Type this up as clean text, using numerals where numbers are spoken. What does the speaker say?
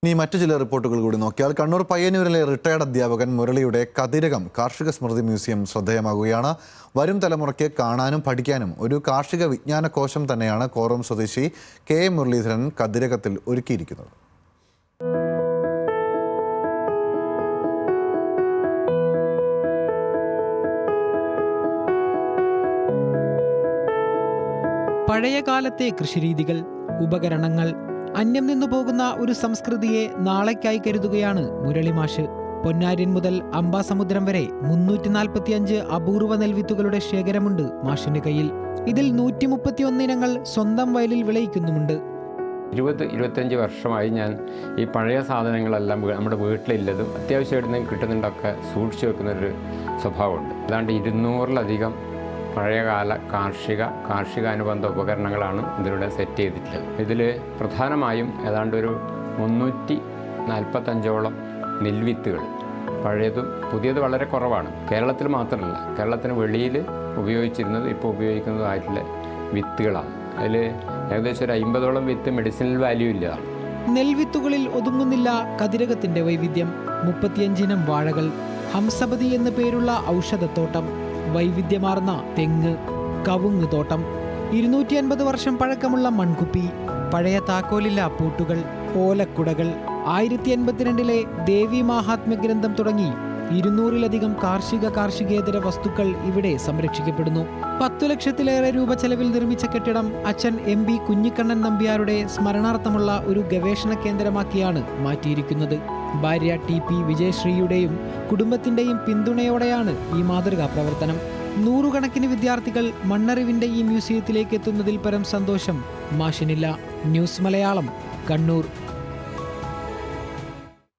ഇനി മറ്റു ചില റിപ്പോർട്ടുകൾ കൂടി നോക്കിയാൽ കണ്ണൂർ പയ്യന്നൂരിലെ റിട്ടയർഡ് അധ്യാപകൻ മുരളിയുടെ കതിരകം കാർഷിക സ്മൃതി മ്യൂസിയം ശ്രദ്ധേയമാകുകയാണ്. വരും തലമുറയ്ക്ക് കാണാനും പഠിക്കാനും ഒരു കാർഷിക വിജ്ഞാന കോശം തന്നെയാണ് കോറോം സ്വദേശി കെ മുരളീധരൻ കതിരകത്തിൽ ഒരുക്കിയിരിക്കുന്നത്. പഴയകാലത്തെ കൃഷിരീതികൾ, ഉപകരണങ്ങൾ, അന്യം നിന്നു പോകുന്ന ഒരു സംസ്കൃതിയെ നാളേക്കായി കരുതുകയാണ് മുരളി മാഷ്. പൊന്നാര്യൻ മുതൽ അംബാസമുദ്രം വരെ 345 അപൂർവ നെൽവിത്തുകളുടെ ശേഖരമുണ്ട് മാഷിന്റെ കയ്യിൽ. ഇതിൽ 131 ഇനങ്ങൾ സ്വന്തം വയലിൽ വിളയിക്കുന്നുമുണ്ട്. 20-25 വർഷമായി ഞാൻ ഈ പഴയ സാധനങ്ങളെല്ലാം നമ്മുടെ വീട്ടിലില്ലതും അത്യാവശ്യമായിട്ട് കിട്ടുന്നുണ്ടൊക്കെ സൂക്ഷിച്ചു വെക്കുന്നൊരു സ്വഭാവമുണ്ട്. ഏതാണ്ട് 200-ലധികം പഴയകാല കാർഷിക അനുബന്ധ ഉപകരണങ്ങളാണ് ഇതിലൂടെ സെറ്റ് ചെയ്തിട്ടുള്ളത്. ഇതിൽ പ്രധാനമായും ഏതാണ്ട് ഒരു 345ഓളം നെൽവിത്തുകൾ, പഴയതും പുതിയത് വളരെ കുറവാണ്. കേരളത്തിൽ മാത്രമല്ല, കേരളത്തിന് വെളിയിൽ ഉപയോഗിച്ചിരുന്നത് ഇപ്പോൾ ഉപയോഗിക്കുന്നതായിട്ടുള്ള വിത്തുകളാണ്. അതിൽ ഏകദേശം ഒരു 50ഓളം വിത്ത് മെഡിസിനൽ വാല്യൂ ഇല്ലതാണ്. നെൽവിത്തുകളിൽ ഒതുങ്ങുന്നില്ല കതിരകത്തിന്റെ വൈവിധ്യം. 35 ഇനം വാഴകൾ, ഹംസപതി എന്നു പേരുള്ള ഔഷധത്തോട്ടം, വൈവിധ്യമാർന്ന തെങ്ങ്, കവുങ്ങ് തോട്ടം, 250 വർഷം പഴക്കമുള്ള മൺകുപ്പി, പഴയ താക്കോലില്ല പൂട്ടുകൾ, ഓലക്കുടകൾ, 1082 ദേവി മാഹാത്മ്യ ഗ്രന്ഥം തുടങ്ങി 200-ലധികം കാർഷികേതര വസ്തുക്കൾ ഇവിടെ സംരക്ഷിക്കപ്പെടുന്നു. 10 ലക്ഷത്തിലേറെ രൂപ ചെലവിൽ നിർമ്മിച്ച കെട്ടിടം അച്ഛൻ MP കുഞ്ഞിക്കണ്ണൻ നമ്പ്യാരുടെ സ്മരണാർത്ഥമുള്ള ഒരു ഗവേഷണ കേന്ദ്രമാക്കിയാണ് മാറ്റിയിരിക്കുന്നത്. ഭാര്യ TP വിജയശ്രീയുടെയും കുടുംബത്തിന്റെയും പിന്തുണയോടെയാണ് ഈ മാതൃകാ പ്രവർത്തനം. 100 കണക്കിന് വിദ്യാർത്ഥികൾ മണ്ണറിവിന്റെ ഈ മ്യൂസിയത്തിലേക്ക് എത്തുന്നതിൽ പരം സന്തോഷം മാഷിനില്ല. ന്യൂസ് മലയാളം, കണ്ണൂർ.